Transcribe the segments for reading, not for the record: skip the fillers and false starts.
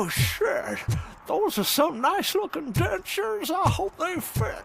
Oh, shit. Those are some nice-looking dentures. I hope they fit.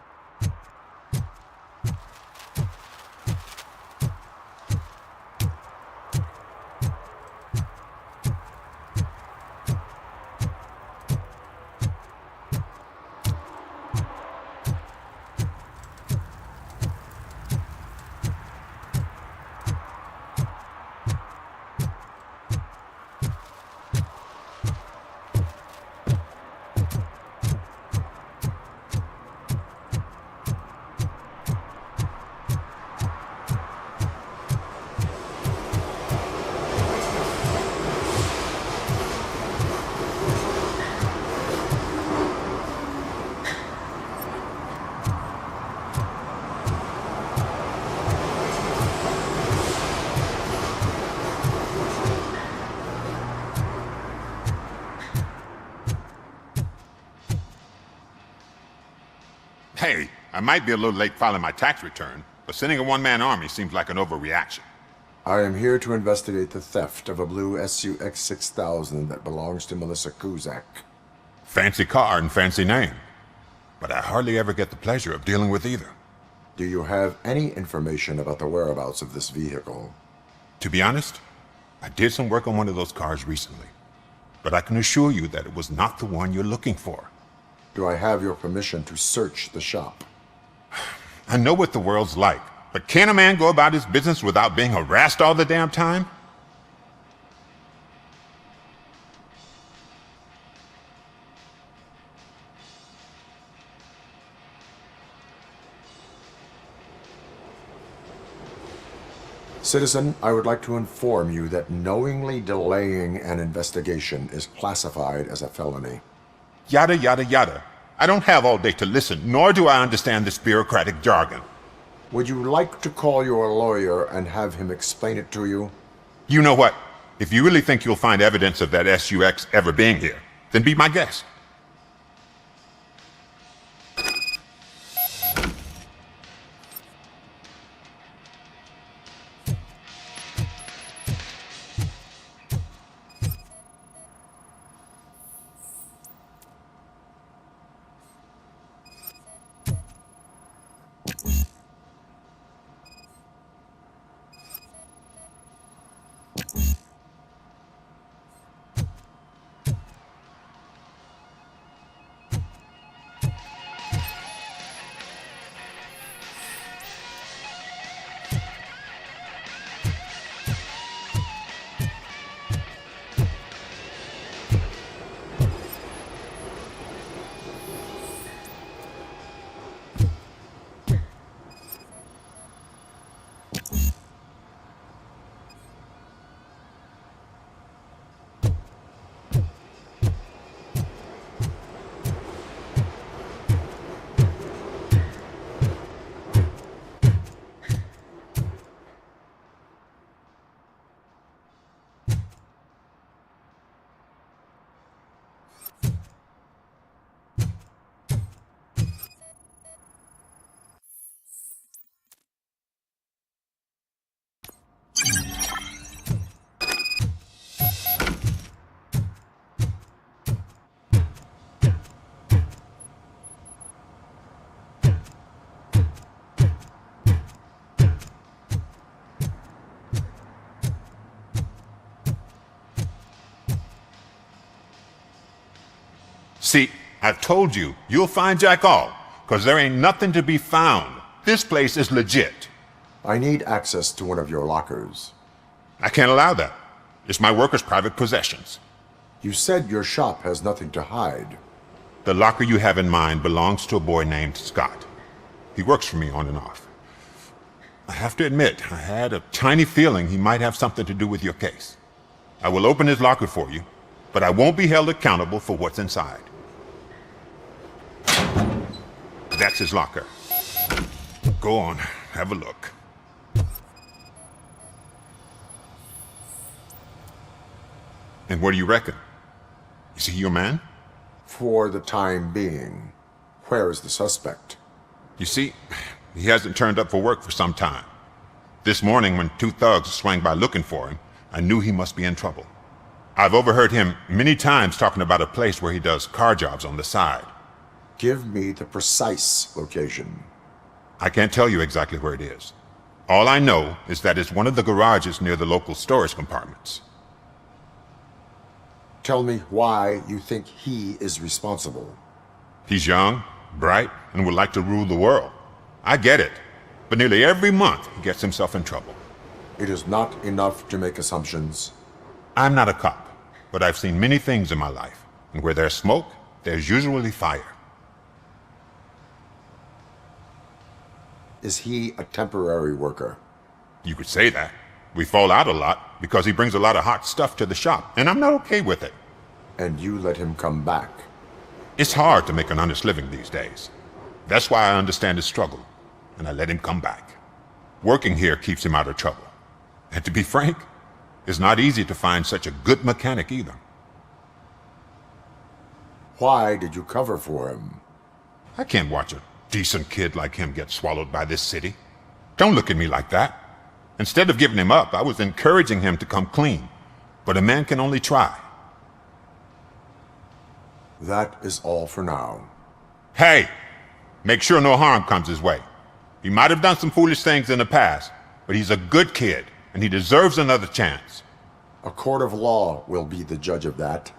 Hey, I might be a little late filing my tax return, but sending a one-man army seems like an overreaction. I am here to investigate the theft of a blue SUX 6000 that belongs to Melissa Kuzak. Fancy car and fancy name, but I hardly ever get the pleasure of dealing with either. Do you have any information about the whereabouts of this vehicle? To be honest, I did some work on one of those cars recently, but I can assure you that it was not the one you're looking for. Do I have your permission to search the shop? I know what the world's like, but can a man go about his business without being harassed all the damn time? Citizen, I would like to inform you that knowingly delaying an investigation is classified as a felony. Yada, yada, yada. I don't have all day to listen, nor do I understand this bureaucratic jargon. Would you like to call your lawyer and have him explain it to you? You know what? If you really think you'll find evidence of that SUX ever being here, then be my guest. See, I've told you, you'll find Jack all, because there ain't nothing to be found. This place is legit. I need access to one of your lockers. I can't allow that. It's my workers' private possessions. You said your shop has nothing to hide. The locker you have in mind belongs to a boy named Scott. He works for me on and off. I have to admit, I had a tiny feeling he might have something to do with your case. I will open his locker for you, but I won't be held accountable for what's inside. That's his locker. Go on, have a look. And what do you reckon? Is he your man? For the time being. Where is the suspect? You see, he hasn't turned up for work for some time. This morning when two thugs swang by looking for him, I knew he must be in trouble. I've overheard him many times talking about a place where he does car jobs on the side. Give me the precise location. I can't tell you exactly where it is. All I know is that it's one of the garages near the local storage compartments. Tell me why you think he is responsible. He's young, bright, and would like to rule the world. I get it, but nearly every month he gets himself in trouble. It is not enough to make assumptions. I'm not a cop, but I've seen many things in my life, and where there's smoke, there's usually fire. Is he a temporary worker? You could say that. We fall out a lot because he brings a lot of hot stuff to the shop, and I'm not okay with it. And you let him come back? It's hard to make an honest living these days. That's why I understand his struggle, and I let him come back. Working here keeps him out of trouble. And to be frank, it's not easy to find such a good mechanic either. Why did you cover for him? I can't watch a decent kid like him get swallowed by this city. Don't look at me like that. Instead of giving him up, I was encouraging him to come clean. But a man can only try. That is all for now. Hey! Make sure no harm comes his way. He might have done some foolish things in the past, but he's a good kid, and he deserves another chance. A court of law will be the judge of that.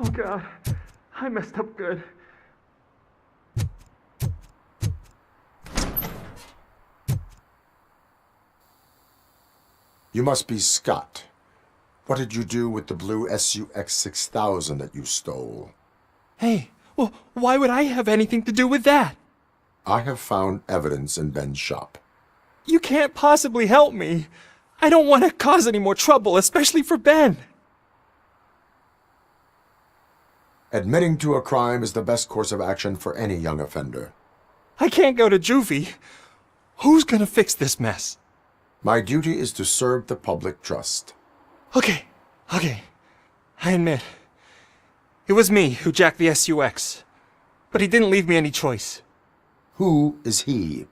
Oh God, I messed up good. You must be Scott. What did you do with the blue SUX 6000 that you stole? Hey, well, why would I have anything to do with that? I have found evidence in Ben's shop. You can't possibly help me. I don't want to cause any more trouble, especially for Ben. Admitting to a crime is the best course of action for any young offender. I can't go to juvie. Who's gonna fix this mess? My duty is to serve the public trust. Okay. I admit. It was me who jacked the SUX. But he didn't leave me any choice. Who is he?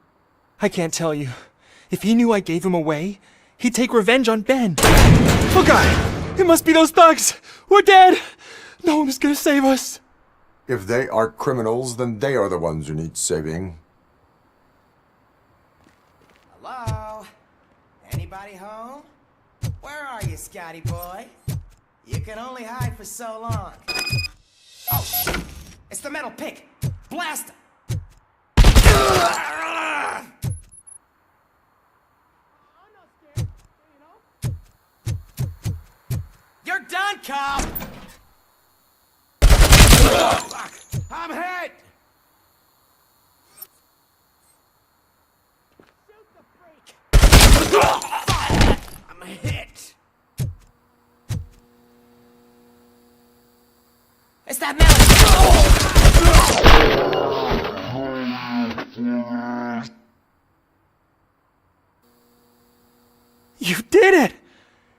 I can't tell you. If he knew I gave him away, he'd take revenge on Ben. Oh God! It must be those thugs! We're dead! No one is gonna save us! If they are criminals, then they are the ones who need saving. Hello? Anybody home? Where are you, Scotty boy? You can only hide for so long. Oh, shit! It's the metal pick! Blast him! You're done, cop! I'm hit! Shoot the freak! I'm hit! It's that metal! You did it!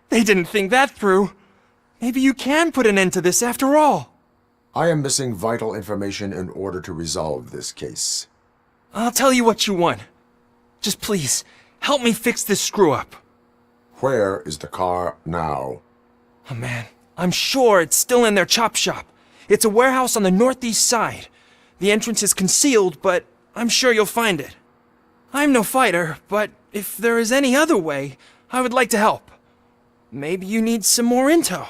They didn't think that through. Maybe you can put an end to this after all. I am missing vital information in order to resolve this case. I'll tell you what you want. Just please, help me fix this screw-up. Where is the car now? Oh man, I'm sure it's still in their chop shop. It's a warehouse on the northeast side. The entrance is concealed, but I'm sure you'll find it. I'm no fighter, but if there is any other way, I would like to help. Maybe you need some more intel.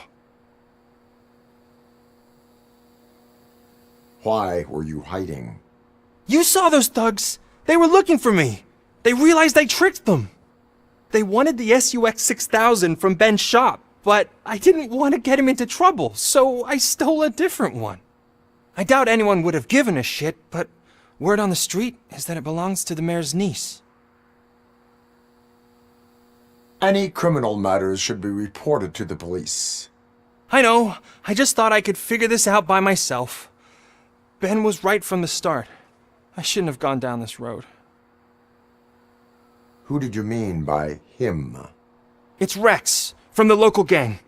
Why were you hiding? You saw those thugs. They were looking for me. They realized I tricked them. They wanted the SUX 6000 from Ben's shop, but I didn't want to get him into trouble, so I stole a different one. I doubt anyone would have given a shit, but word on the street is that it belongs to the mayor's niece. Any criminal matters should be reported to the police. I know. I just thought I could figure this out by myself. Ben was right from the start. I shouldn't have gone down this road. Who did you mean by him? It's Rex, from the local gang.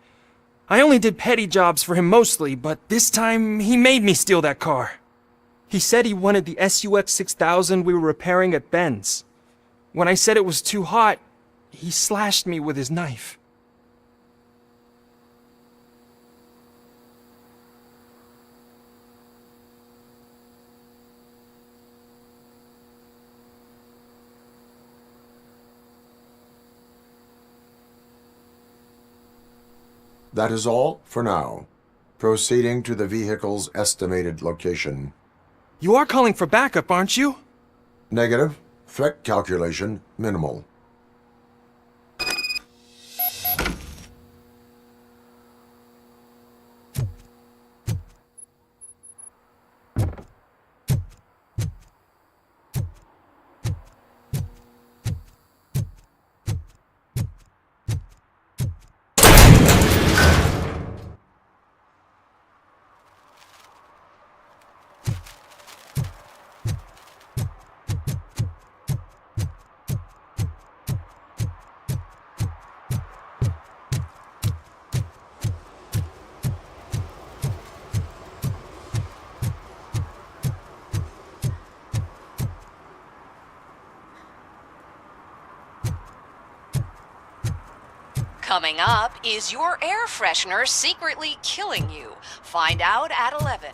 I only did petty jobs for him mostly, but this time he made me steal that car. He said he wanted the SUX 6000 we were repairing at Ben's. When I said it was too hot, he slashed me with his knife. That is all for now. Proceeding to the vehicle's estimated location. You are calling for backup, aren't you? Negative. Threat calculation minimal. Coming up, is your air freshener secretly killing you? Find out at 11.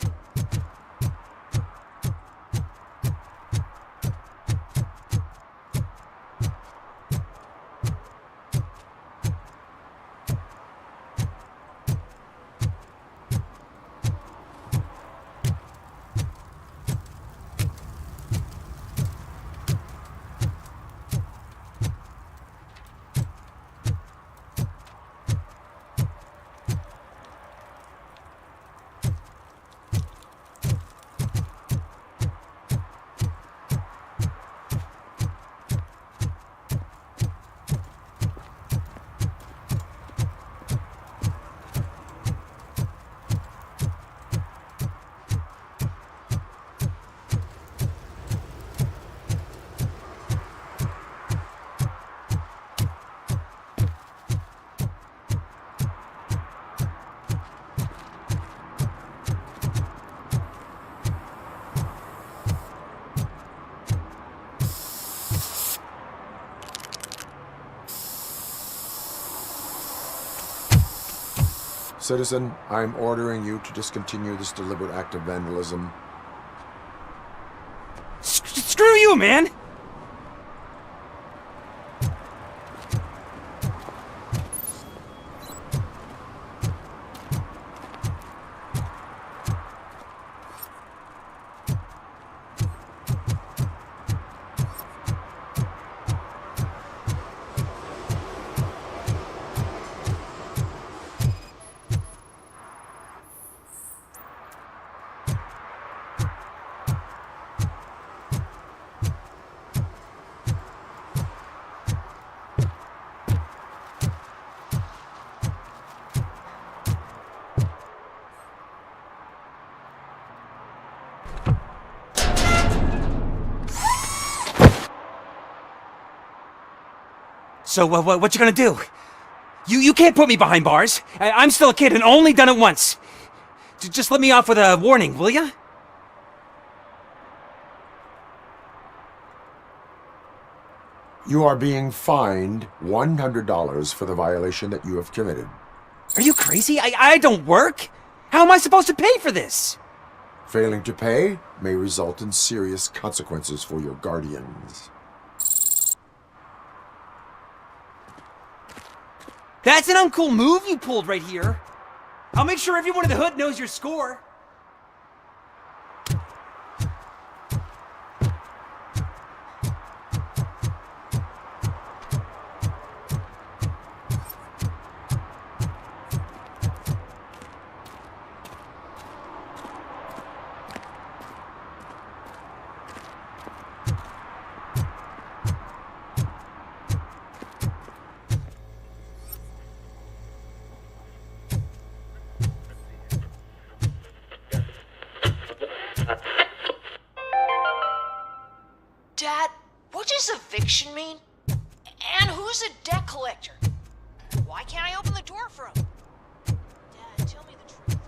Citizen, I'm ordering you to discontinue this deliberate act of vandalism. Screw you, man! So, what you gonna do? You can't put me behind bars. I'm still a kid and only done it once. Just let me off with a warning, will ya? You are being fined $100 for the violation that you have committed. Are you crazy? I don't work. How am I supposed to pay for this? Failing to pay may result in serious consequences for your guardians. That's an uncool move you pulled right here. I'll make sure everyone in the hood knows your score. Dad, what does eviction mean? And who's a debt collector? Why can't I open the door for him? Dad, tell me the truth.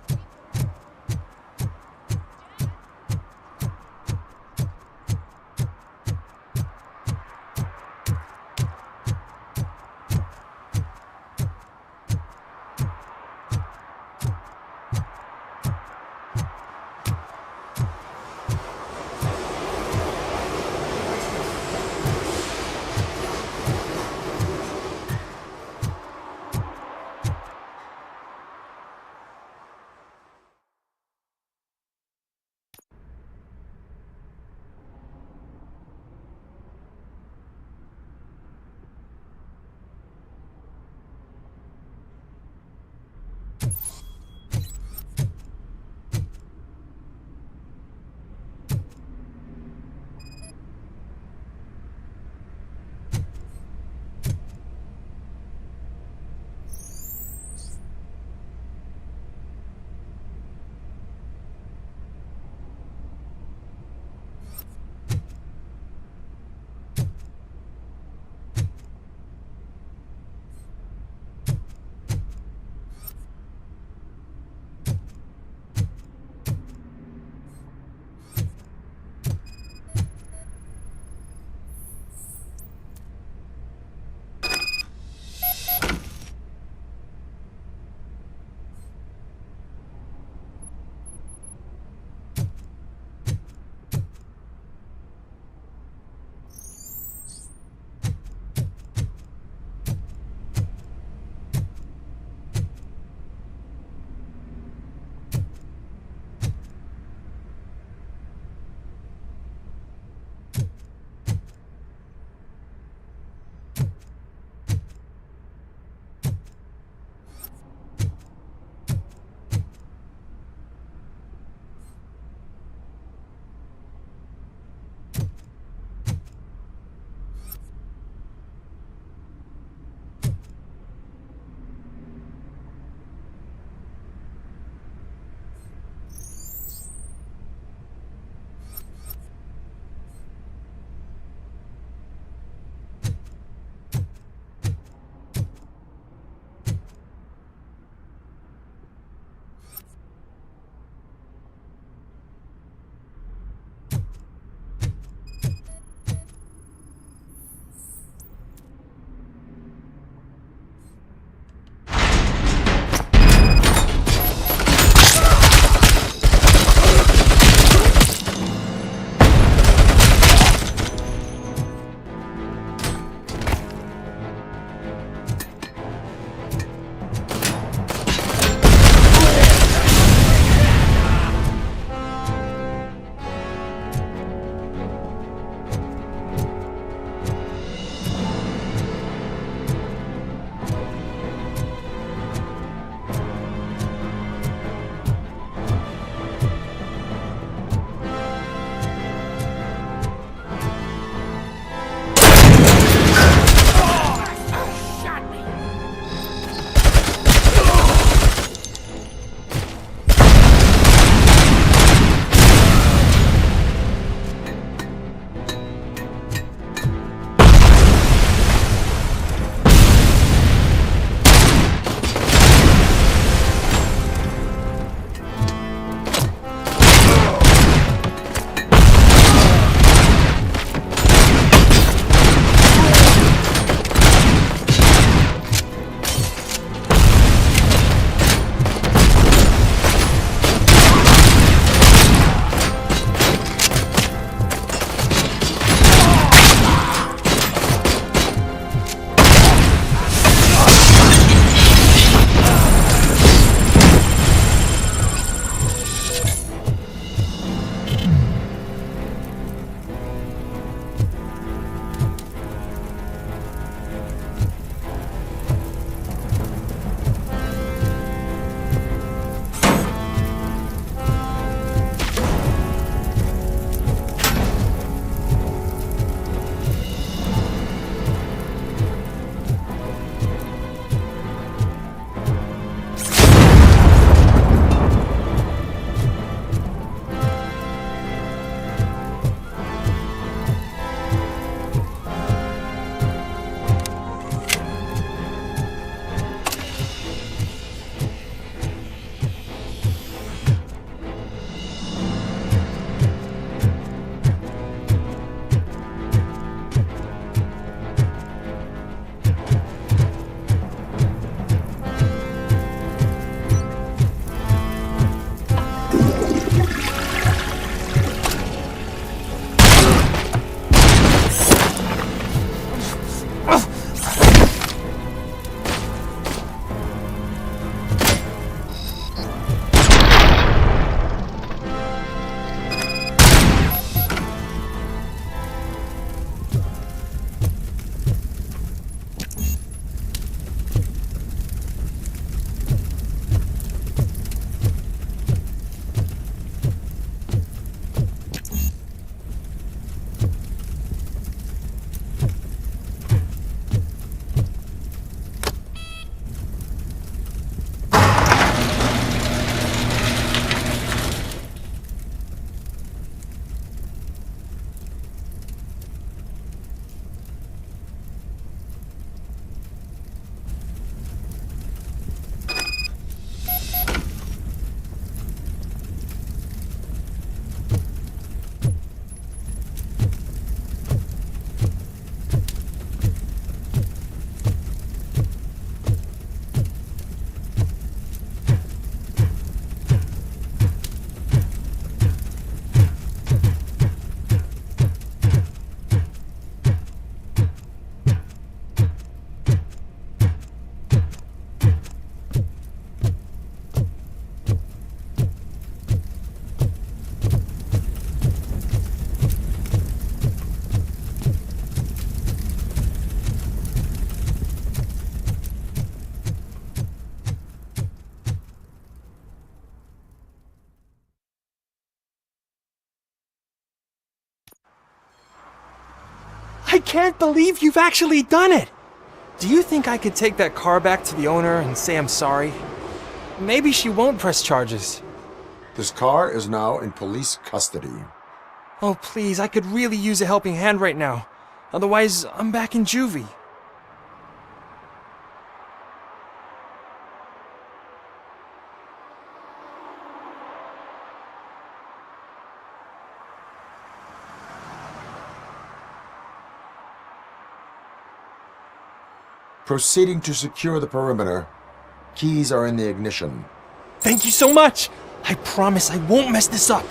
I can't believe you've actually done it! Do you think I could take that car back to the owner and say I'm sorry? Maybe she won't press charges. This car is now in police custody. Oh, please, I could really use a helping hand right now. Otherwise, I'm back in juvie. Proceeding to secure the perimeter. Keys are in the ignition. Thank you so much! I promise I won't mess this up.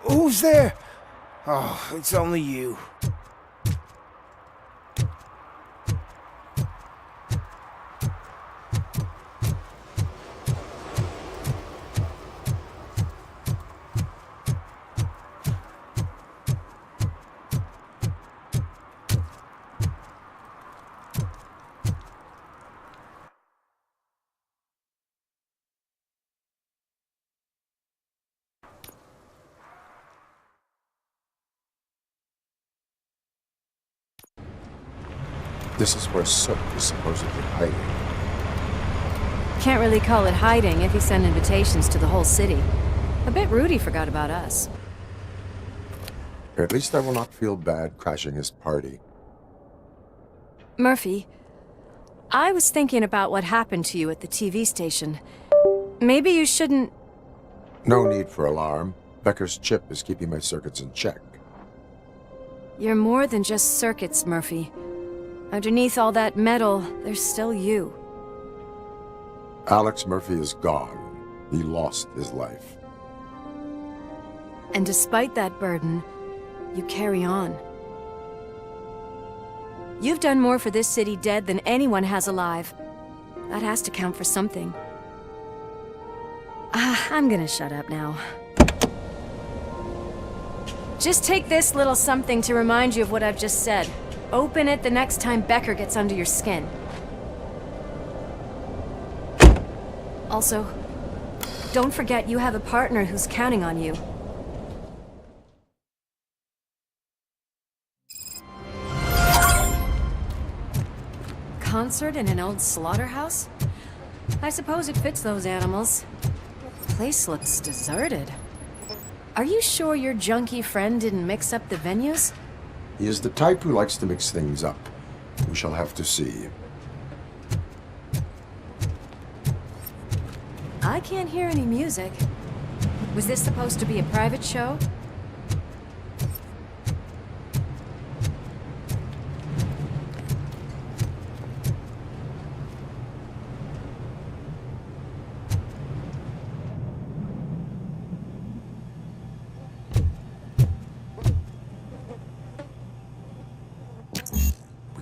Who's there? Oh, it's only you. This is where Sook is supposedly hiding. Can't really call it hiding if he sent invitations to the whole city. A bit rude he forgot about us. At least I will not feel bad crashing his party. Murphy, I was thinking about what happened to you at the TV station. Maybe you shouldn't... No need for alarm. Becker's chip is keeping my circuits in check. You're more than just circuits, Murphy. Underneath all that metal, there's still you. Alex Murphy is gone. He lost his life. And despite that burden, you carry on. You've done more for this city dead than anyone has alive. That has to count for something. I'm gonna shut up now. Just take this little something to remind you of what I've just said. Open it the next time Becker gets under your skin. Also, don't forget you have a partner who's counting on you. Concert in an old slaughterhouse? I suppose it fits those animals. The place looks deserted. Are you sure your junkie friend didn't mix up the venues? He is the type who likes to mix things up. We shall have to see. I can't hear any music. Was this supposed to be a private show?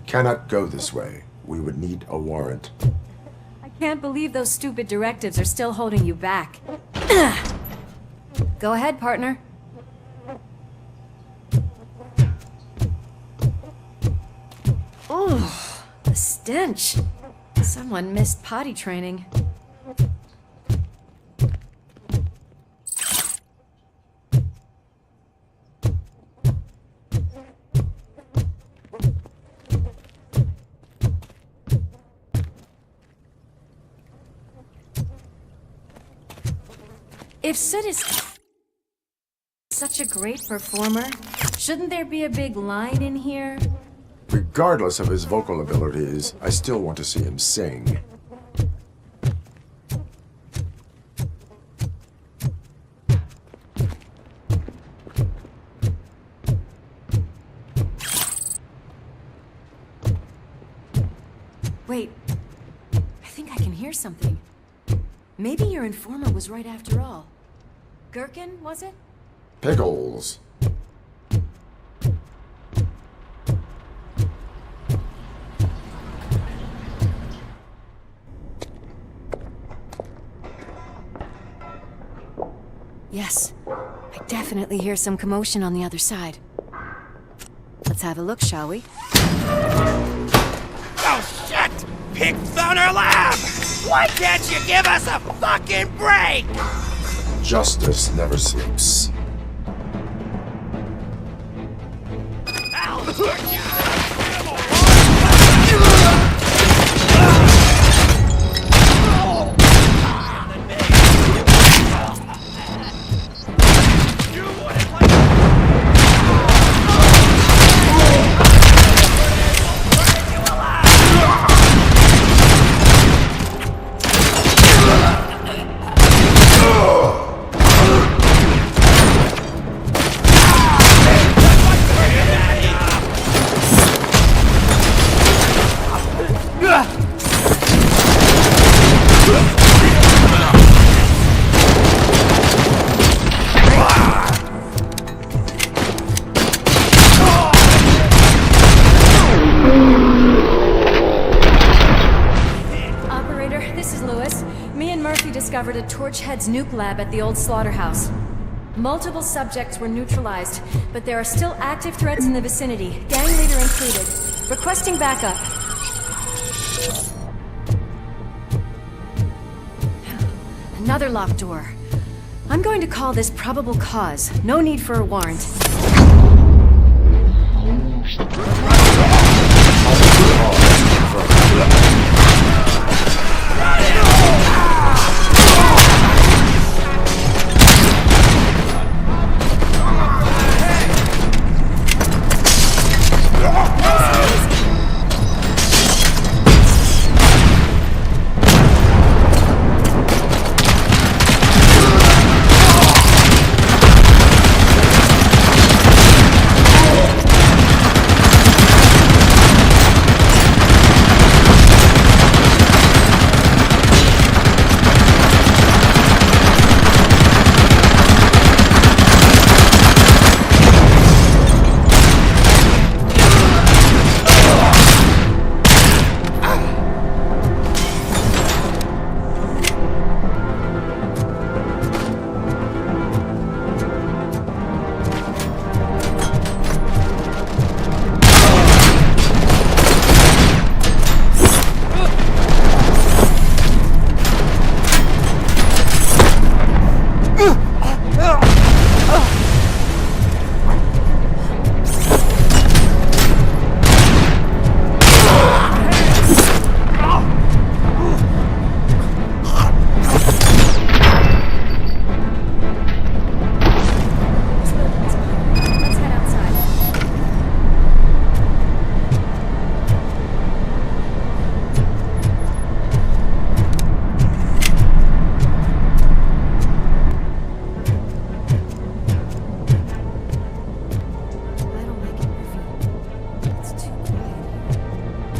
Cannot go this way. We would need a warrant. I can't believe those stupid directives are still holding you back. Go ahead, partner. Oh, the stench. Someone missed potty training. If Sid is such a great performer, shouldn't there be a big line in here? Regardless of his vocal abilities, I still want to see him sing. Wait. I think I can hear something. Maybe your informant was right after all. Gherkin, was it? Pickles. Yes. I definitely hear some commotion on the other side. Let's have a look, shall we? Oh shit! Pigs on our lab! Why can't you give us a fucking break? Justice never sleeps. Discovered a Torchhead's nuke lab at the old slaughterhouse. Multiple subjects were neutralized, but there are still active threats in the vicinity, gang leader included. Requesting backup. Another locked door. I'm going to call this probable cause. No need for a warrant.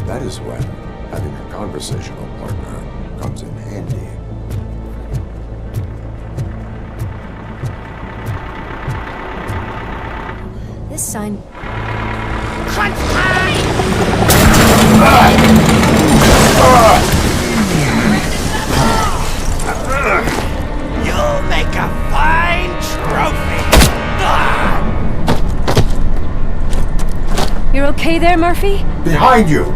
That is when having a conversational partner comes in handy. This sign... You'll make a fine trophy! You're okay there, Murphy? Behind you!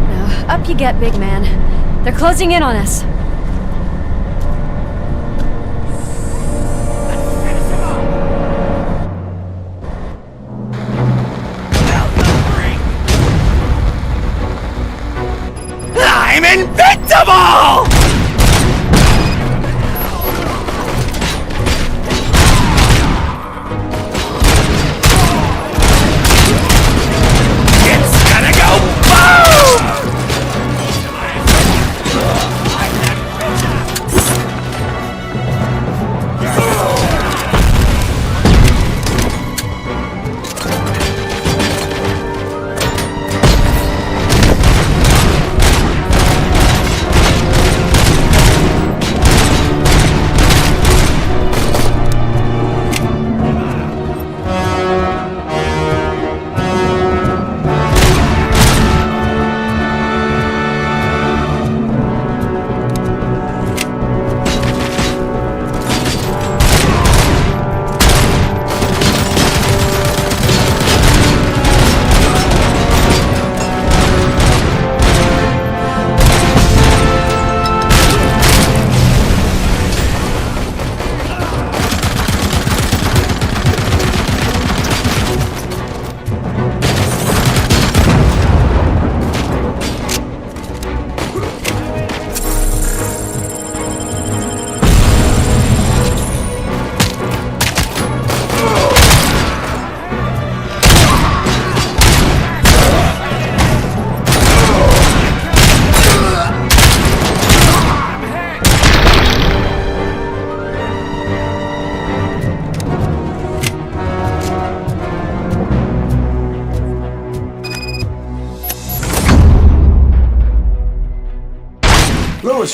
Now, up you get, big man. They're closing in on us. I'm invincible! It's gonna go boom!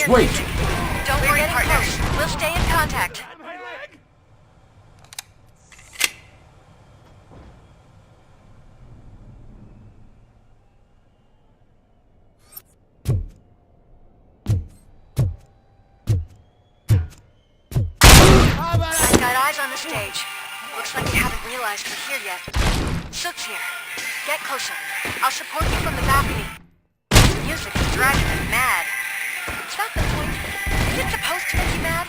Wait! Don't worry, partners. We'll stay in contact. I've got eyes on the stage. Looks like you haven't realized we're here yet. Sook's here. Get closer. I'll support you from the balcony. The music is driving me mad. Is that the point? Is it supposed to make you mad?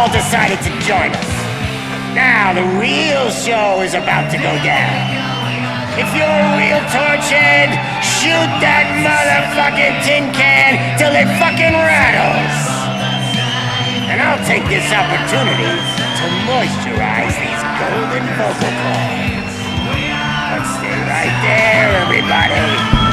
Decided to join us. Now the real show is about to go down. If you're a real torchhead, shoot that motherfucking tin can till it fucking rattles. And I'll take this opportunity to moisturize these golden vocal cords. Let's stay right there, everybody.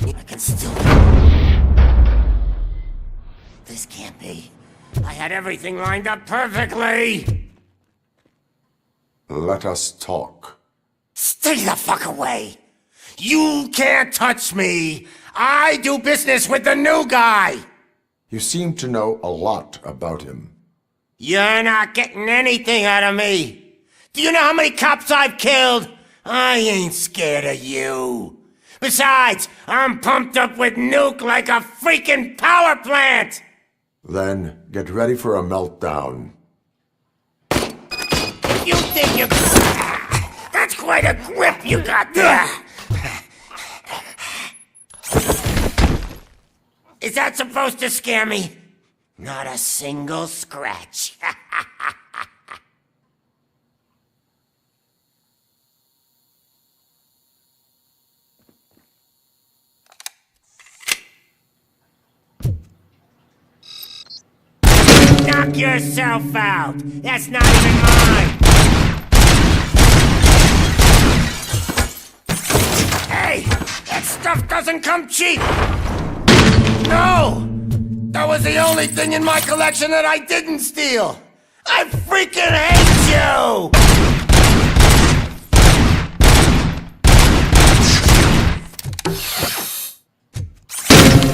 I can still... This can't be. I had everything lined up perfectly! Let us talk. Stay the fuck away! You can't touch me! I do business with the new guy! You seem to know a lot about him. You're not getting anything out of me! Do you know how many cops I've killed? I ain't scared of you. Besides, I'm pumped up with nuke like a freaking power plant! Then get ready for a meltdown. You think you... That's quite a grip you got there! Is that supposed to scare me? Not a single scratch. Knock yourself out. That's not even mine. Hey, that stuff doesn't come cheap. No! That was the only thing in my collection that I didn't steal! I freaking hate you!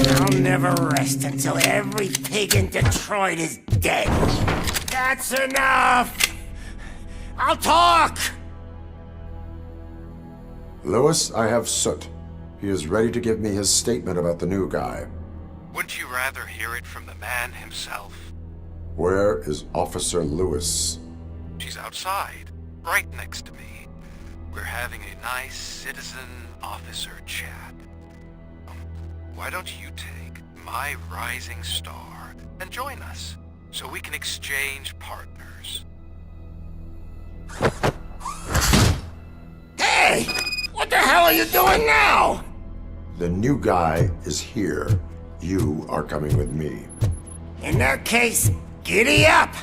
I'll never rest until every pig in Detroit is dead. That's enough! I'll talk! Lewis, I have Soot. He is ready to give me his statement about the new guy. Wouldn't you rather hear it from the man himself? Where is Officer Lewis? She's outside, right next to me. We're having a nice citizen-officer chat. Why don't you take my rising star and join us, so we can exchange partners? Hey! What the hell are you doing now? The new guy is here. You are coming with me. In that case, giddy up!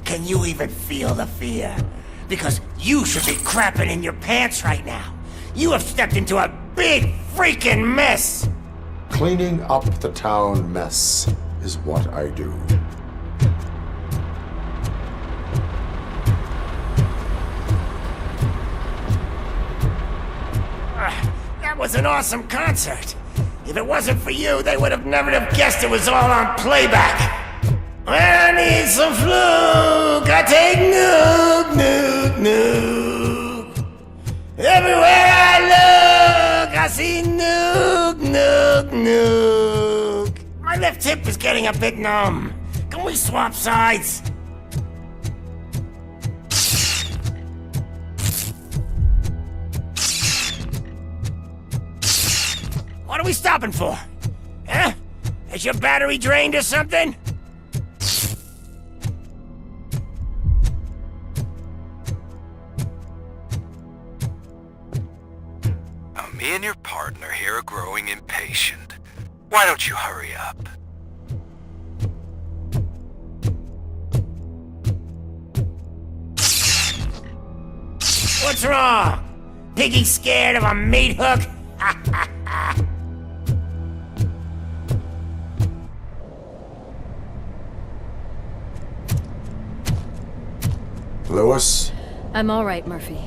Can you even feel the fear? Because you should be crapping in your pants right now. You have stepped into a big freaking mess! Cleaning up the town mess is what I do. That was an awesome concert. If it wasn't for you, they would have never have guessed it was all on playback. When I need some fluke, I take nuke, nuke, nuke. Everywhere I look, I see nuke, nuke, nuke. My left hip is getting a bit numb. Can we swap sides? What are we stopping for? Huh? Is your battery drained or something? Now, me and your partner here are growing impatient. Why don't you hurry up? What's wrong? Piggy scared of a meat hook? Ha ha ha! Lewis? I'm all right, Murphy.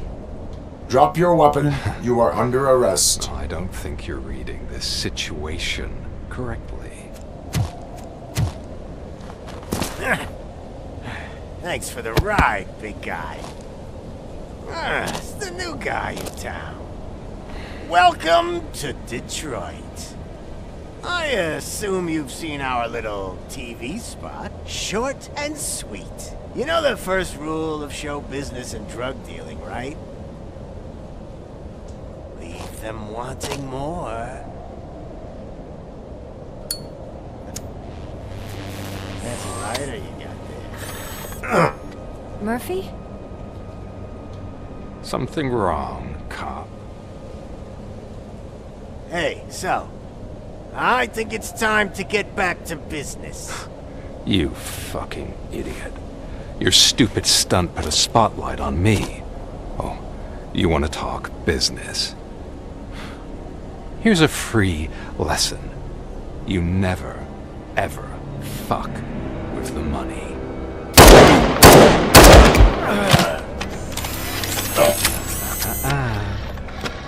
Drop your weapon. You are under arrest. I don't think you're reading this situation correctly. Thanks for the ride, big guy. It's the new guy in town. Welcome to Detroit. I assume you've seen our little TV spot. Short and sweet. You know the first rule of show business and drug dealing, right? Leave them wanting more. That's a lighter you got there. Murphy? Something wrong, cop. Hey, so, I think it's time to get back to business. You fucking idiot. Your stupid stunt put a spotlight on me. Oh, you want to talk business? Here's a free lesson. You never, ever fuck with the money.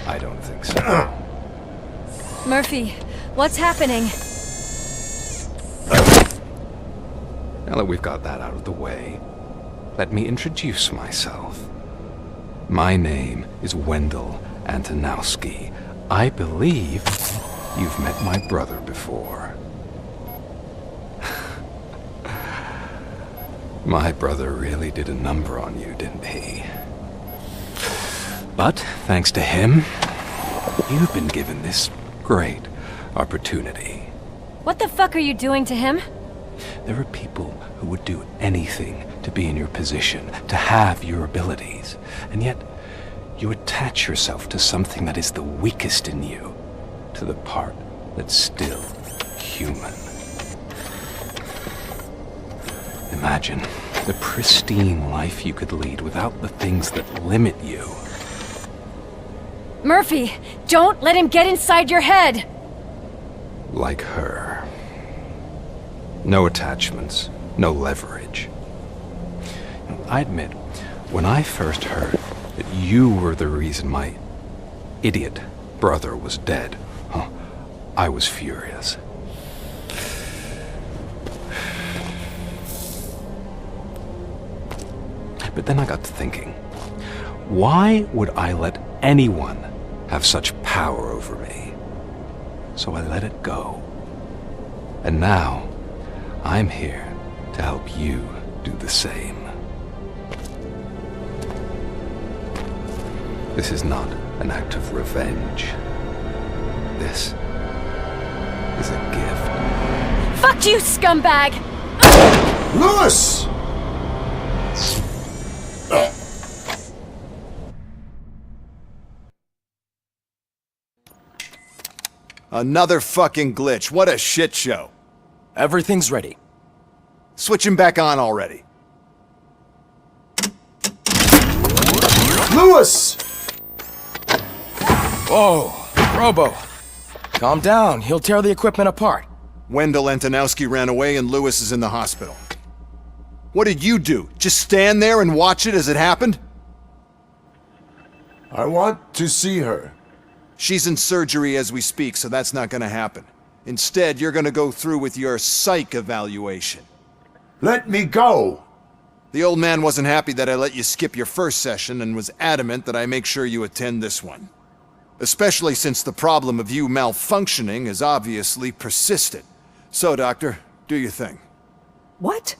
I don't think so. Murphy, what's happening? Now that we've got that out of the way, let me introduce myself. My name is Wendell Antonowski. I believe you've met my brother before. My brother really did a number on you, didn't he? But thanks to him, you've been given this great opportunity. What the fuck are you doing to him? There are people who would do anything to be in your position, to have your abilities, and yet you attach yourself to something that is the weakest in you, to the part that's still human. Imagine the pristine life you could lead without the things that limit you. Murphy, don't let him get inside your head! Like her. No attachments, no leverage. I admit, when I first heard that you were the reason my idiot brother was dead. Huh. I was furious. But then I got to thinking, why would I let anyone have such power over me? So I let it go. And now, I'm here to help you do the same. This is not an act of revenge. This is a gift. Fuck you, scumbag! Lewis! Another fucking glitch. What a shit show. Everything's ready. Switch him back on already. Lewis! Whoa, Robo. Calm down. He'll tear the equipment apart. Wendell Antonowski ran away and Lewis is in the hospital. What did you do? Just stand there and watch it as it happened? I want to see her. She's in surgery as we speak, so that's not gonna happen. Instead, you're gonna go through with your psych evaluation. Let me go! The old man wasn't happy that I let you skip your first session and was adamant that I make sure you attend this one. Especially since the problem of you malfunctioning has obviously persisted. So, Doctor, do your thing. What?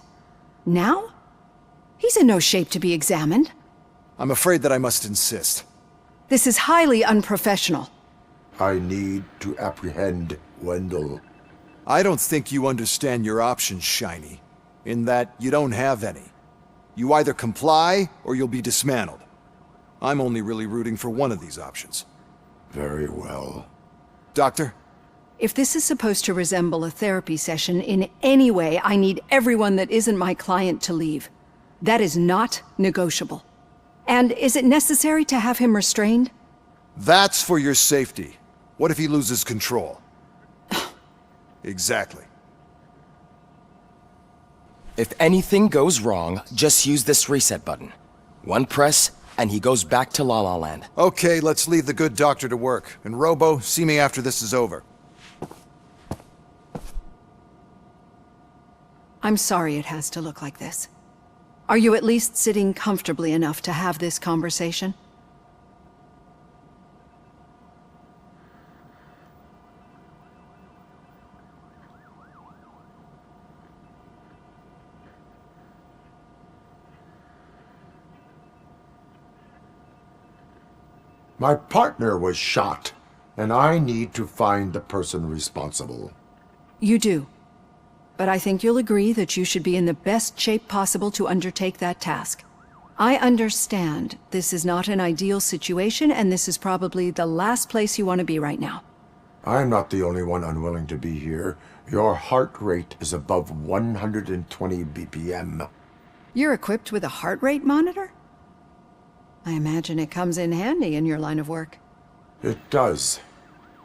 Now? He's in no shape to be examined. I'm afraid that I must insist. This is highly unprofessional. I need to apprehend Wendell. I don't think you understand your options, Shiny, in that you don't have any. You either comply, or you'll be dismantled. I'm only really rooting for one of these options. Very well. Doctor? If this is supposed to resemble a therapy session in any way, I need everyone that isn't my client to leave. That is not negotiable. And is it necessary to have him restrained? That's for your safety. What if he loses control? Exactly. If anything goes wrong, just use this reset button. One press, and he goes back to La La Land. Okay, let's leave the good doctor to work. And Robo, see me after this is over. I'm sorry it has to look like this. Are you at least sitting comfortably enough to have this conversation? My partner was shot, and I need to find the person responsible. You do. But I think you'll agree that you should be in the best shape possible to undertake that task. I understand this is not an ideal situation, and this is probably the last place you want to be right now. I'm not the only one unwilling to be here. Your heart rate is above 120 BPM. You're equipped with a heart rate monitor? I imagine it comes in handy in your line of work. It does.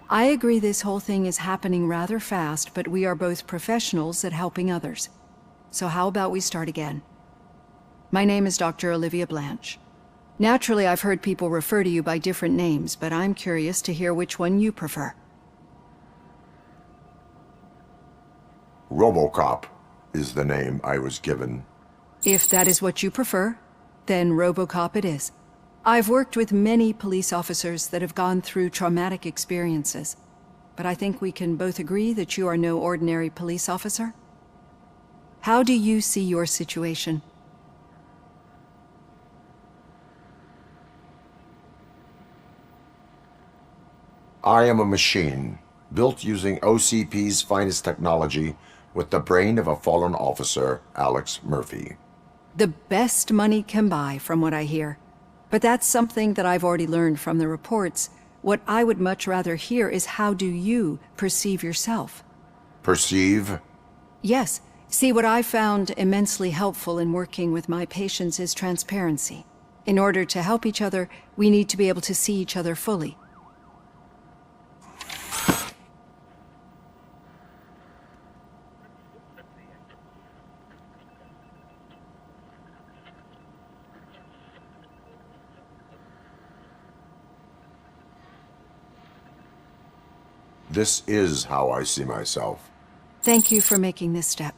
I agree this whole thing is happening rather fast, but we are both professionals at helping others. So how about we start again? My name is Dr. Olivia Blanche. Naturally, I've heard people refer to you by different names, but I'm curious to hear which one you prefer. RoboCop is the name I was given. If that is what you prefer, then RoboCop it is. I've worked with many police officers that have gone through traumatic experiences, but I think we can both agree that you are no ordinary police officer. How do you see your situation? I am a machine, built using OCP's finest technology with the brain of a fallen officer, Alex Murphy. The best money can buy, from what I hear. But that's something that I've already learned from the reports. What I would much rather hear is how do you perceive yourself? Perceive? Yes. See, what I found immensely helpful in working with my patients is transparency. In order to help each other, we need to be able to see each other fully. This is how I see myself. Thank you for making this step.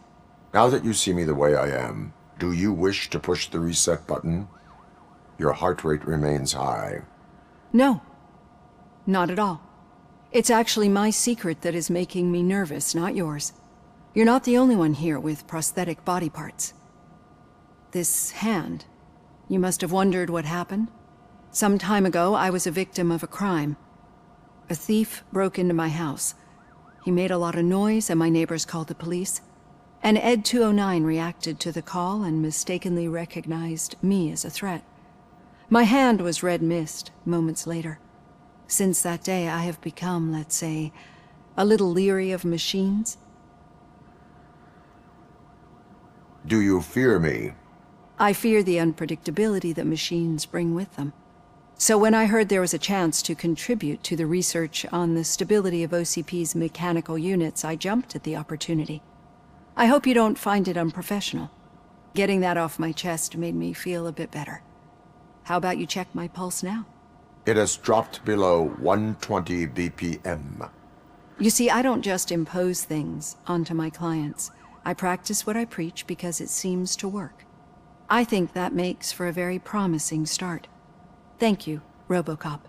Now that you see me the way I am, do you wish to push the reset button? Your heart rate remains high. No, not at all. It's actually my secret that is making me nervous, not yours. You're not the only one here with prosthetic body parts. This hand, you must have wondered what happened. Some time ago, I was a victim of a crime. A thief broke into my house. He made a lot of noise and my neighbors called the police. And Ed 209 reacted to the call and mistakenly recognized me as a threat. My hand was red mist moments later. Since that day, I have become, let's say, a little leery of machines. Do you fear me? I fear the unpredictability that machines bring with them. So when I heard there was a chance to contribute to the research on the stability of OCP's mechanical units, I jumped at the opportunity. I hope you don't find it unprofessional. Getting that off my chest made me feel a bit better. How about you check my pulse now? It has dropped below 120 BPM. You see, I don't just impose things onto my clients. I practice what I preach because it seems to work. I think that makes for a very promising start. Thank you, RoboCop.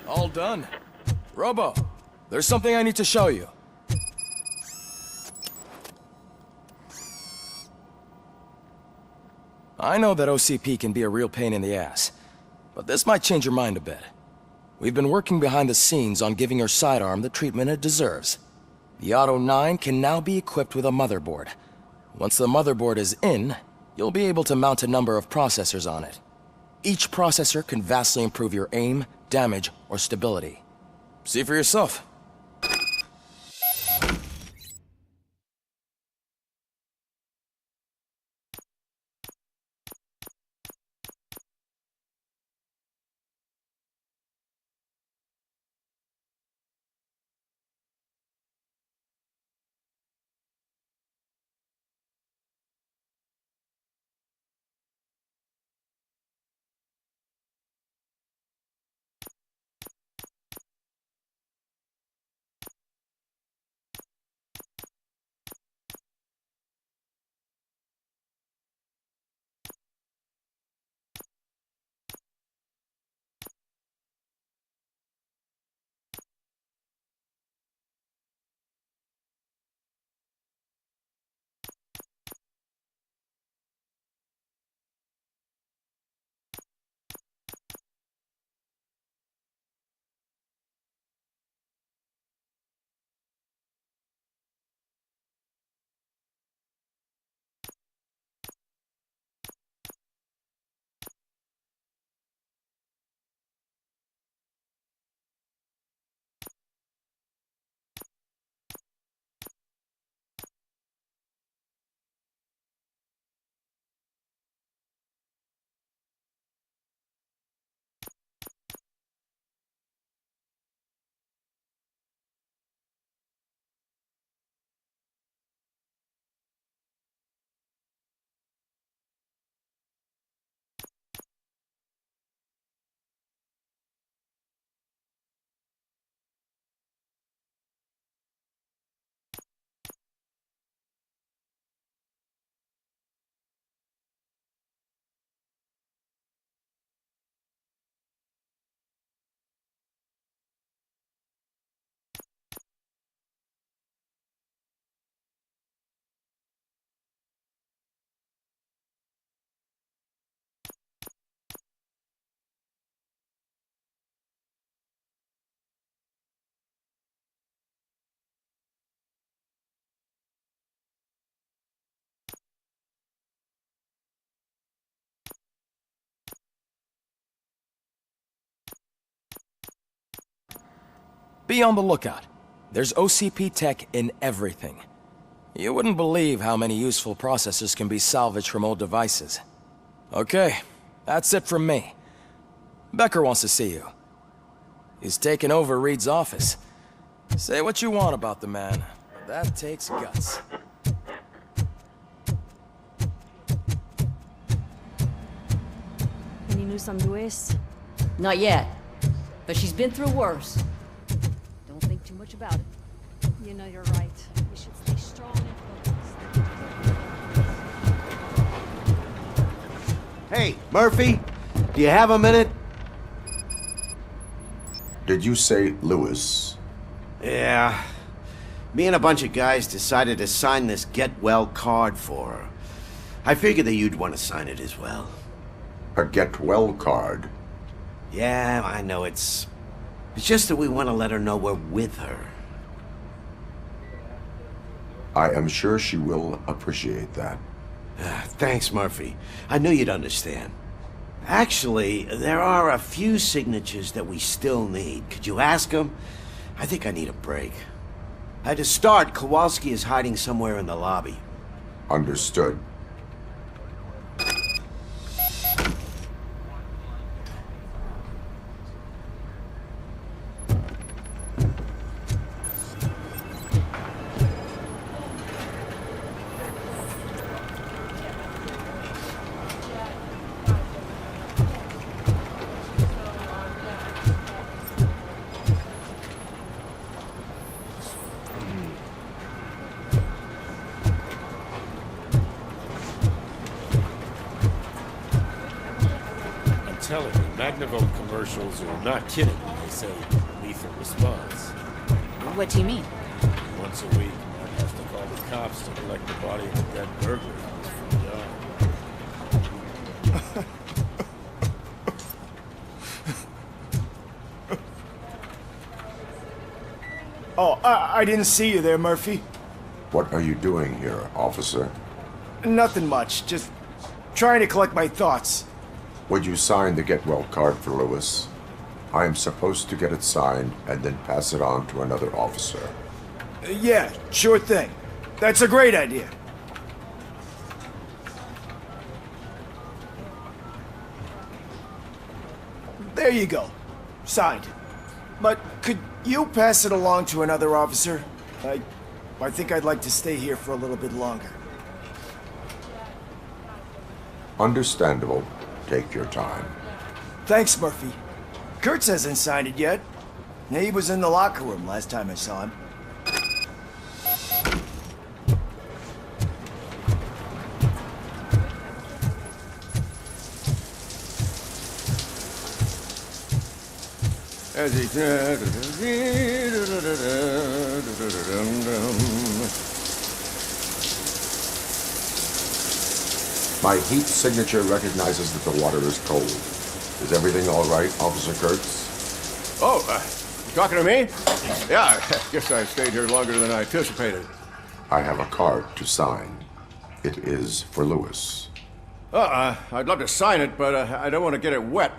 All done. Robo, there's something I need to show you. I know that OCP can be a real pain in the ass, but this might change your mind a bit. We've been working behind the scenes on giving your sidearm the treatment it deserves. The Auto 9 can now be equipped with a motherboard. Once the motherboard is in, you'll be able to mount a number of processors on it. Each processor can vastly improve your aim, damage, or stability. See for yourself. Be on the lookout. There's OCP tech in everything. You wouldn't believe how many useful processors can be salvaged from old devices. Okay, that's it from me. Becker wants to see you. He's taken over Reed's office. Say what you want about the man, but that takes guts. Any news on Luis? Not yet, but she's been through worse. Don't think too much about it. You know you're right. We should stay strong and focused. Hey, Murphy, do you have a minute? Did you say Lewis? Yeah. Me and a bunch of guys decided to sign this get well card for her. I figured that you'd want to sign it as well. A get well card? Yeah, I know it's just that we want to let her know we're with her. I am sure she will appreciate that. Thanks, Murphy. I knew you'd understand. Actually, there are a few signatures that we still need. Could you ask them? I think I need a break. To start, Kowalski is hiding somewhere in the lobby. Understood. Telling you, Magnavolt commercials are not kidding when they say lethal response. What do you mean? Once a week, Mark has to call the cops to collect the body of a dead burglar in his front yard. Oh, I didn't see you there, Murphy. What are you doing here, officer? Nothing much, just trying to collect my thoughts. Would you sign the get well card for Lewis? I am supposed to get it signed and then pass it on to another officer. Yeah, sure thing. That's a great idea. There you go. Signed. But could you pass it along to another officer? I think I'd like to stay here for a little bit longer. Understandable. Take your time. Thanks, Murphy. Kurtz hasn't signed it yet. He was in the locker room last time I saw him. As he My heat signature recognizes that the water is cold. Is everything all right, Officer Kurtz? Oh, you talking to me? Yeah, I guess I stayed here longer than I anticipated. I have a card to sign. It is for Lewis. I'd love to sign it, but I don't want to get it wet.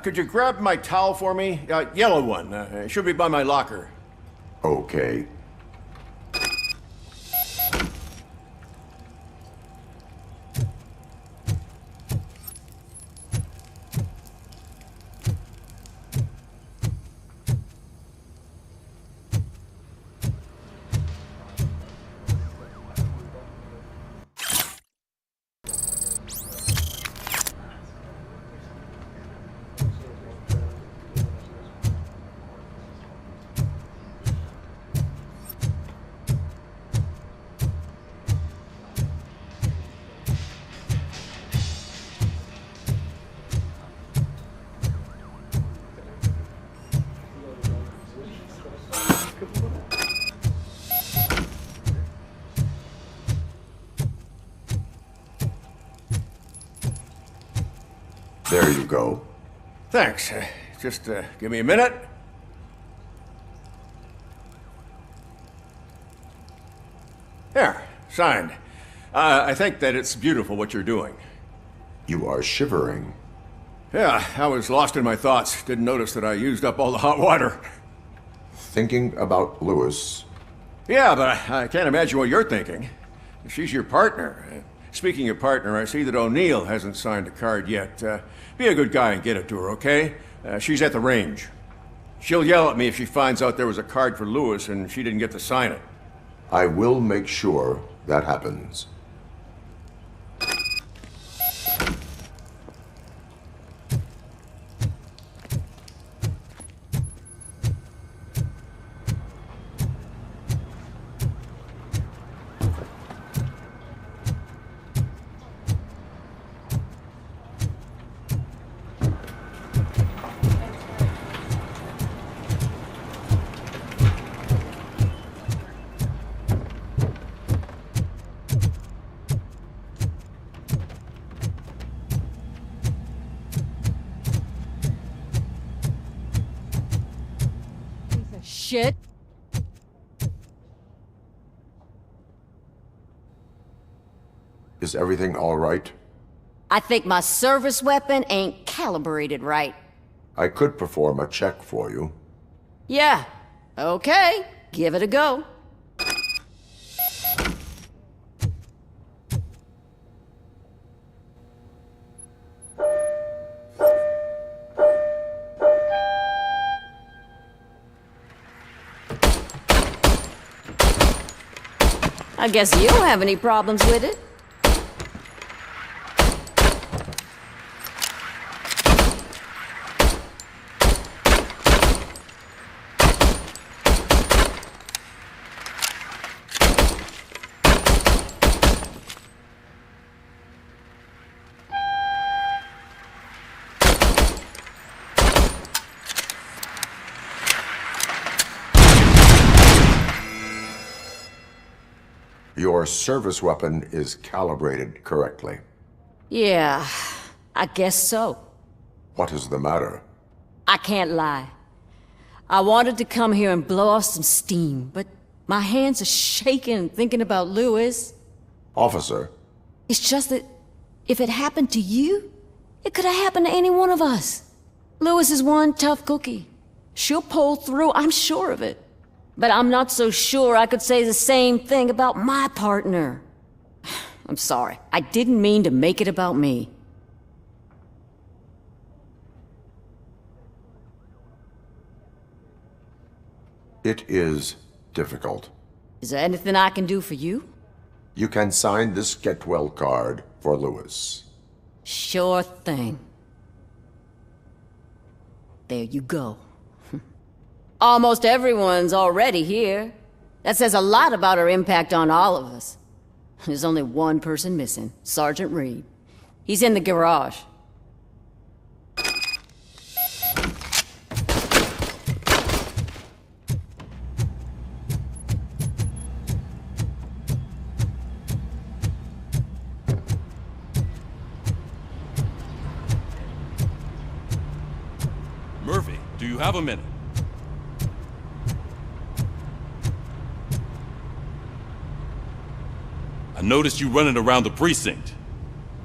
Could you grab my towel for me? Yellow one. It should be by my locker. Okay. There you go. Thanks. Just give me a minute. There, signed. I think that it's beautiful what you're doing. You are shivering. Yeah, I was lost in my thoughts. Didn't notice that I used up all the hot water. thinking about Lewis. Yeah, but I can't imagine what you're thinking. She's your partner. Speaking of partner, I see that O'Neill hasn't signed a card yet. Be a good guy and get it to her, okay? She's at the range. She'll yell at me if she finds out there was a card for Lewis and she didn't get to sign it. I will make sure that happens. Shit. Is everything all right? I think my service weapon ain't calibrated right. I could perform a check for you. Yeah. Okay. Give it a go. I guess you don't have any problems with it. Your service weapon is calibrated correctly. Yeah, I guess so. What is the matter? I can't lie. I wanted to come here and blow off some steam, but my hands are shaking thinking about Lewis. Officer. It's just that if it happened to you, it could have happened to any one of us. Lewis is one tough cookie. She'll pull through, I'm sure of it. But I'm not so sure I could say the same thing about my partner. I'm sorry. I didn't mean to make it about me. It is difficult. Is there anything I can do for you? You can sign this Get Well card for Lewis. Sure thing. There you go. Almost everyone's already here. That says a lot about her impact on all of us. There's only one person missing, Sergeant Reed. He's in the garage. Murphy, do you have a minute? I noticed you running around the precinct.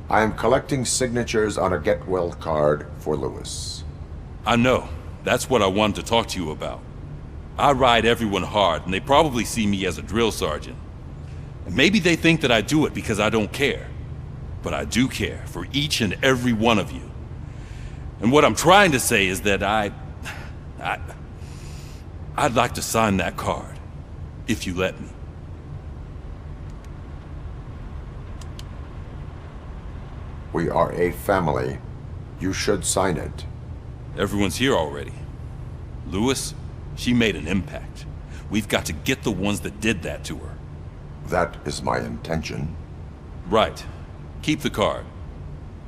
I am collecting signatures on a Get Well card for Lewis. I know. That's what I wanted to talk to you about. I ride everyone hard, and they probably see me as a drill sergeant. And maybe they think that I do it because I don't care. But I do care for each and every one of you. And what I'm trying to say is that I'd like to sign that card, if you let me. We are a family. You should sign it. Everyone's here already. Lewis, she made an impact. We've got to get the ones that did that to her. That is my intention. Right. Keep the card.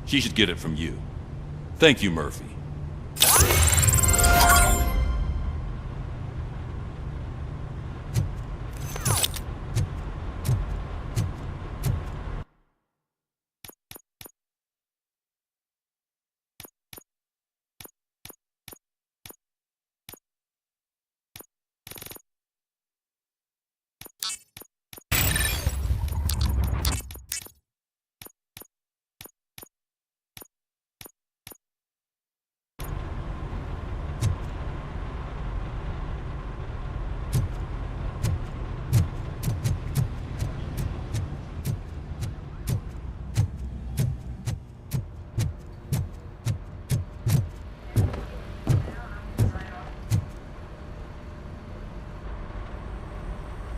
She should get it from you. Thank you, Murphy.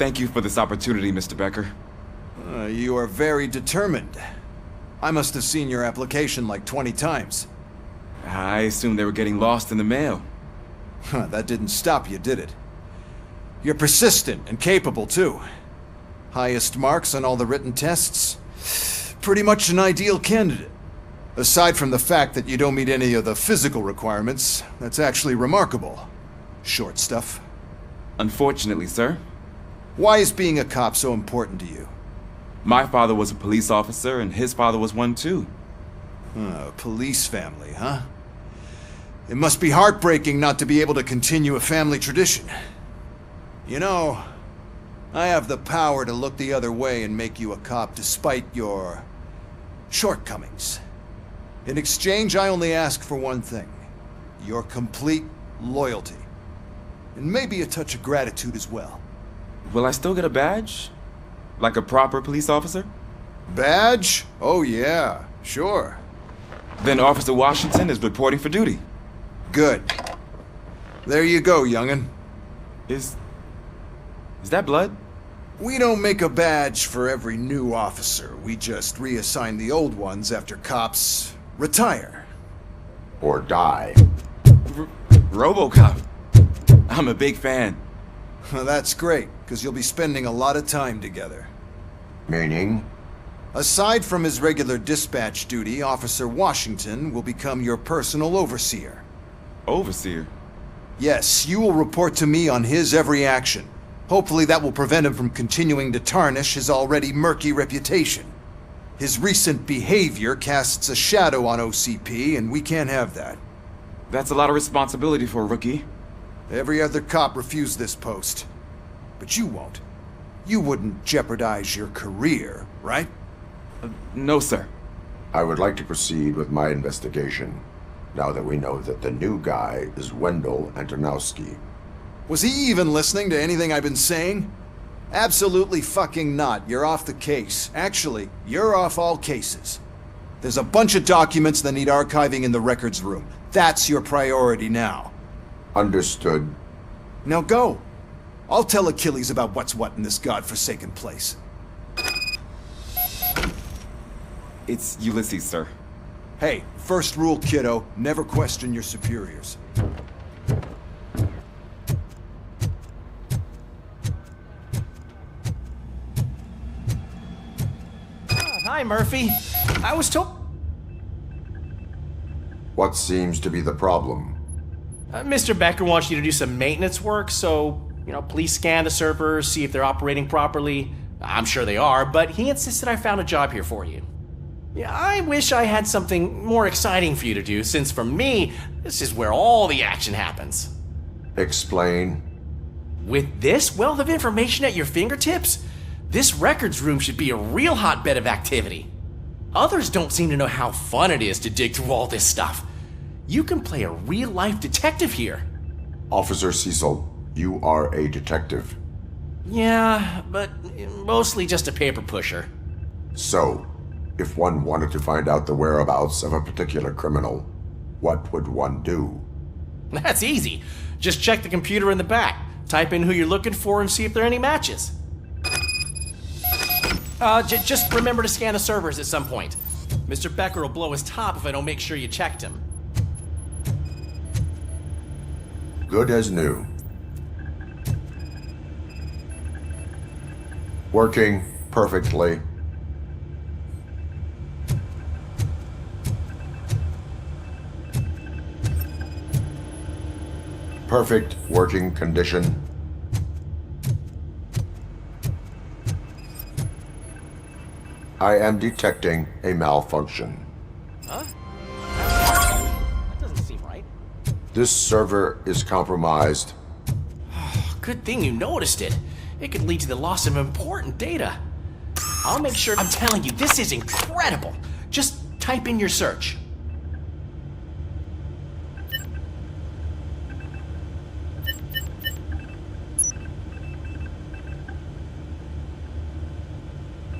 Thank you for this opportunity, Mr. Becker. You are very determined. I must have seen your application like 20 times. I assumed they were getting lost in the mail. That didn't stop you, did it? You're persistent and capable, too. Highest marks on all the written tests. Pretty much an ideal candidate. Aside from the fact that you don't meet any of the physical requirements, that's actually remarkable. Short stuff. Unfortunately, sir. Why is being a cop so important to you? My father was a police officer, and his father was one too. Police family, huh? It must be heartbreaking not to be able to continue a family tradition. You know, I have the power to look the other way and make you a cop despite your shortcomings. In exchange, I only ask for one thing. Your complete loyalty. And maybe a touch of gratitude as well. Will I still get a badge? Like a proper police officer? Badge? Oh yeah, sure. Then Officer Washington is reporting for duty. Good. There you go, young'un. Is that blood? We don't make a badge for every new officer. We just reassign the old ones after cops retire. Or die. RoboCop. I'm a big fan. That's great, because you'll be spending a lot of time together. Meaning? Aside from his regular dispatch duty, Officer Washington will become your personal overseer. Overseer? Yes, you will report to me on his every action. Hopefully that will prevent him from continuing to tarnish his already murky reputation. His recent behavior casts a shadow on OCP, and we can't have that. That's a lot of responsibility for a rookie. Every other cop refused this post. But you won't. You wouldn't jeopardize your career, right? No, sir. I would like to proceed with my investigation, now that we know that the new guy is Wendell Antonowski. Was he even listening to anything I've been saying? Absolutely fucking not. You're off the case. Actually, you're off all cases. There's a bunch of documents that need archiving in the records room. That's your priority now. Understood. Now go. I'll tell Achilles about what's what in this godforsaken place. It's Ulysses, sir. Hey, first rule, kiddo, never question your superiors. Hi, Murphy. I was told... What seems to be the problem? Mr. Becker wants you to do some maintenance work, so, please scan the servers, see if they're operating properly. I'm sure they are, but he insisted I found a job here for you. Yeah, I wish I had something more exciting for you to do, since for me, this is where all the action happens. Explain. With this wealth of information at your fingertips, this records room should be a real hotbed of activity. Others don't seem to know how fun it is to dig through all this stuff. You can play a real-life detective here. Officer Cecil, you are a detective. Yeah, but mostly just a paper pusher. So, if one wanted to find out the whereabouts of a particular criminal, what would one do? That's easy. Just check the computer in the back, type in who you're looking for, and see if there are any matches. Just remember to scan the servers at some point. Mr. Becker will blow his top if I don't make sure you checked him. Good as new. Working perfectly. Perfect working condition. I am detecting a malfunction. Huh? That doesn't seem right. This server is compromised. Good thing you noticed it. It could lead to the loss of important data. I'll make sure. I'm telling you, this is incredible. Just type in your search.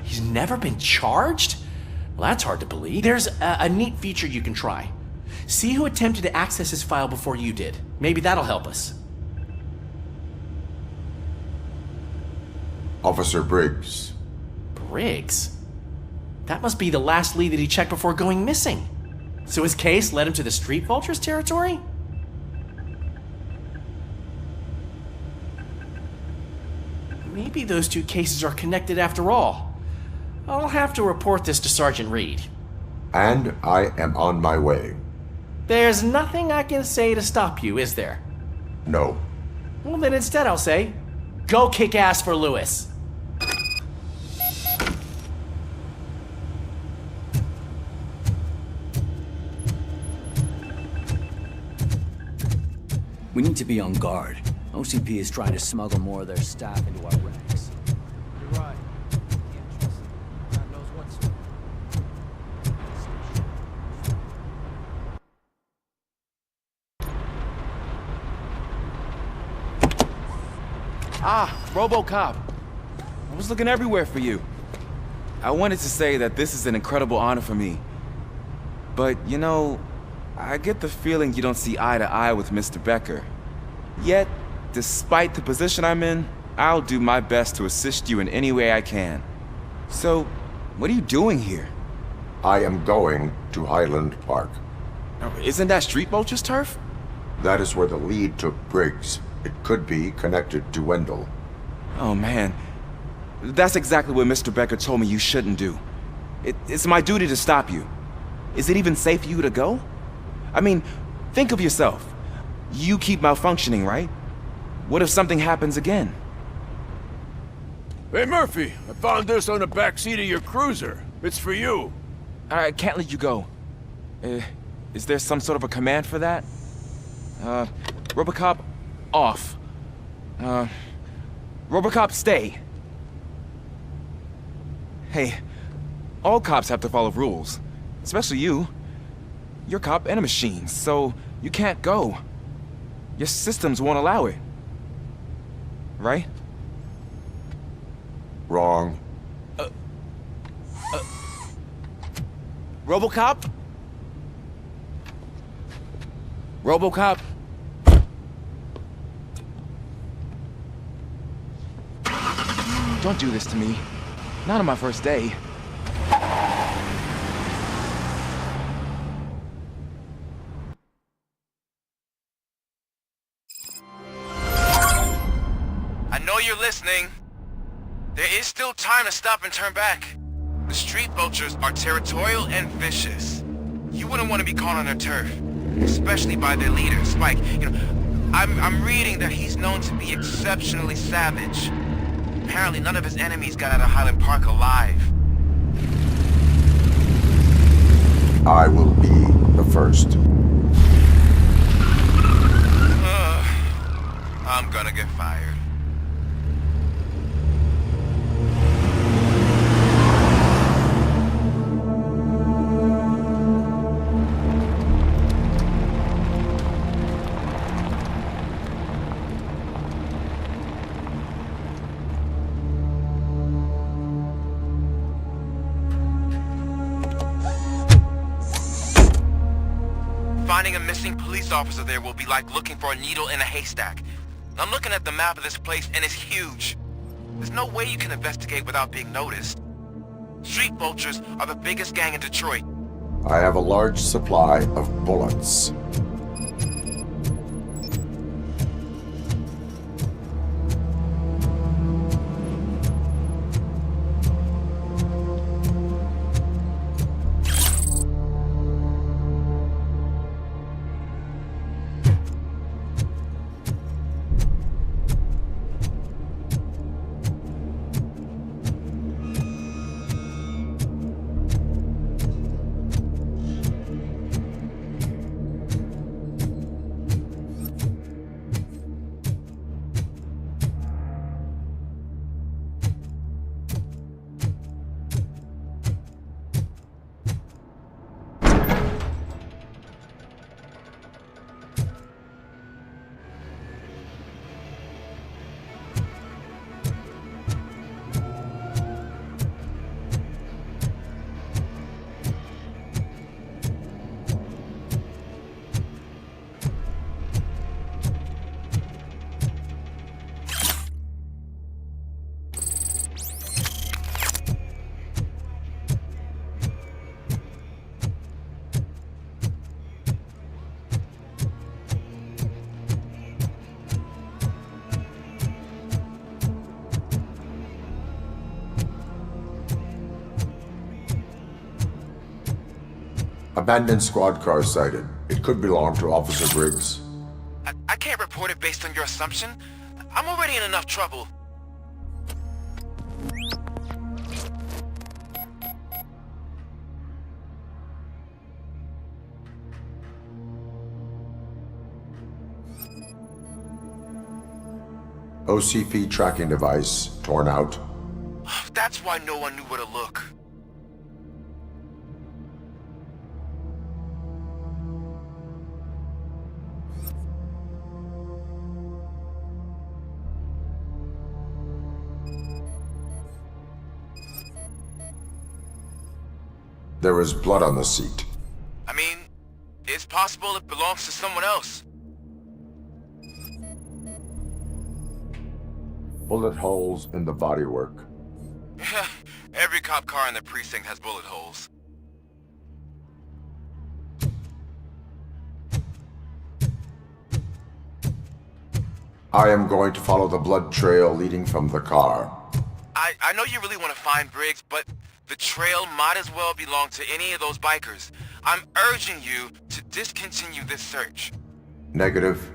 He's never been charged? Well, that's hard to believe. There's a neat feature you can try. See who attempted to access his file before you did. Maybe that'll help us. Officer Briggs. Briggs? That must be the last lead that he checked before going missing. So his case led him to the Street Vultures territory? Maybe those two cases are connected after all. I'll have to report this to Sergeant Reed. And I am on my way. There's nothing I can say to stop you, is there? No. Well, then instead I'll say, go kick ass for Lewis. We need to be on guard. OCP is trying to smuggle more of their staff into our ranks. You're right. Can't trust them. God knows what's... Ah, RoboCop. I was looking everywhere for you. I wanted to say that this is an incredible honor for me. But, you know, I get the feeling you don't see eye to eye with Mr. Becker. Yet, despite the position I'm in, I'll do my best to assist you in any way I can. So, what are you doing here? I am going to Highland Park. Isn't that Street Vulture's turf? That is where the lead took Briggs. It could be connected to Wendell. Oh man, that's exactly what Mr. Becker told me you shouldn't do. It's my duty to stop you. Is it even safe for you to go? I mean, think of yourself. You keep malfunctioning, right? What if something happens again? Hey, Murphy, I found this on the back seat of your cruiser. It's for you. I can't let you go. Is there some sort of a command for that? RoboCop, off. RoboCop, stay. Hey, all cops have to follow rules. Especially you. You're a cop and a machine, so you can't go. Your systems won't allow it. Right? Wrong. RoboCop? RoboCop? Don't do this to me. Not on my first day. I know you're listening. There is still time to stop and turn back. The Street Vultures are territorial and vicious. You wouldn't want to be caught on their turf, especially by their leader, Spike. You know, I'm reading that he's known to be exceptionally savage. Apparently none of his enemies got out of Highland Park alive. I will be the first. I'm gonna get fired. Finding a missing police officer there will be like looking for a needle in a haystack. I'm looking at the map of this place and it's huge. There's no way you can investigate without being noticed. Street Vultures are the biggest gang in Detroit. I have a large supply of bullets. Abandoned squad car sighted. It could belong to Officer Briggs. I can't report it based on your assumption. I'm already in enough trouble. OCP tracking device torn out. That's why no one knew where to look. There is blood on the seat. I mean, it's possible it belongs to someone else. Bullet holes in the bodywork. Every cop car in the precinct has bullet holes. I am going to follow the blood trail leading from the car. I know you really want to find Briggs, but the trail might as well belong to any of those bikers. I'm urging you to discontinue this search. Negative.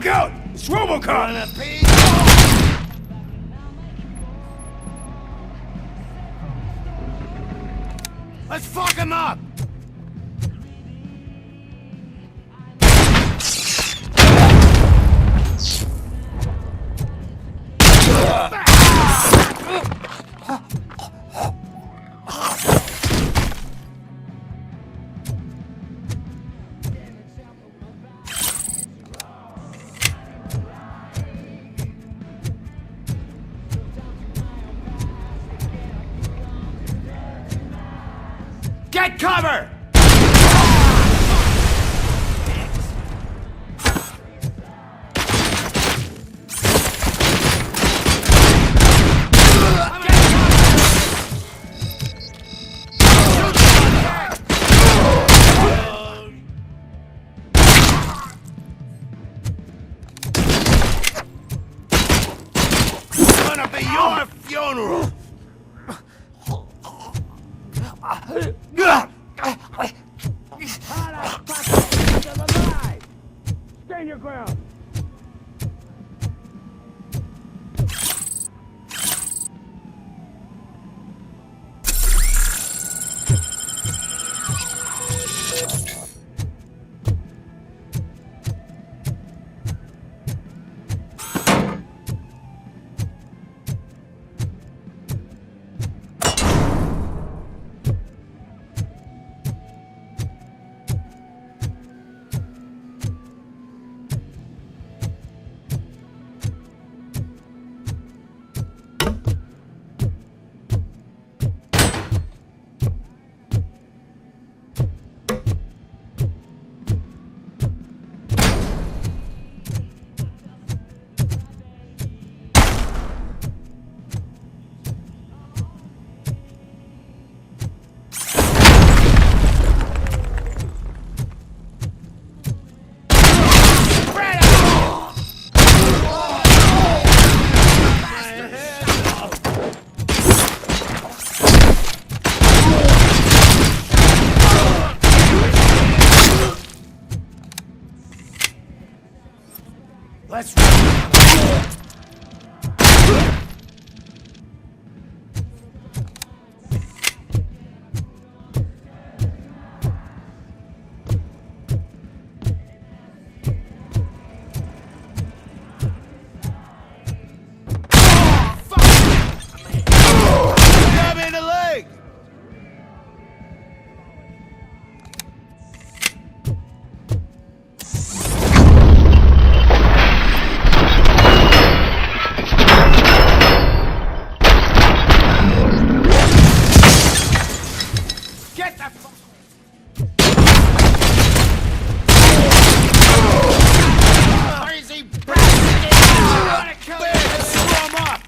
Look out! It's RoboCop! Let's fuck him up! Get cover! It's gonna be your funeral! Stand your ground! Let's... Stab me in the leg! Get the fuck... Crazy bastard! I wanna kill you! Screw him up!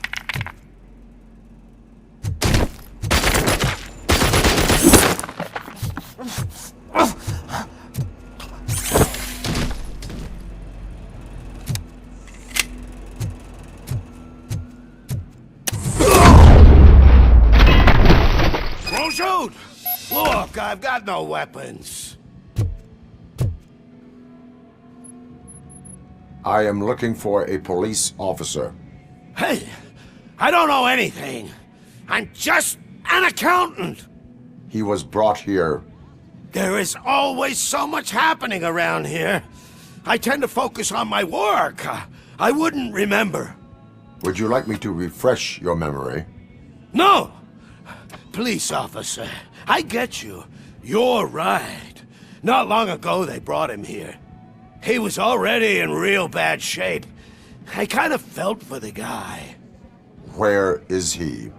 Don't shoot! Look, I've got no weapons. I am looking for a police officer. Hey, I don't know anything. I'm just an accountant. He was brought here. There is always so much happening around here. I tend to focus on my work. I wouldn't remember. Would you like me to refresh your memory? No! Police officer, I get you. You're right. Not long ago they brought him here. He was already in real bad shape. I kind of felt for the guy. Where is he?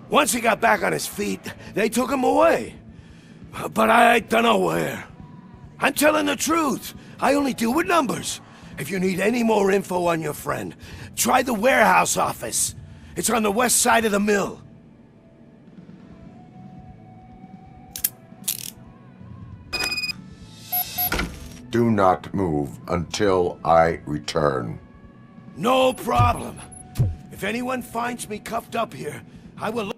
Once he got back on his feet, they took him away. But I don't know where. I'm telling the truth. I only deal with numbers. If you need any more info on your friend, try the warehouse office. It's on the west side of the mill. Do not move until I return. No problem. If anyone finds me cuffed up here, I will...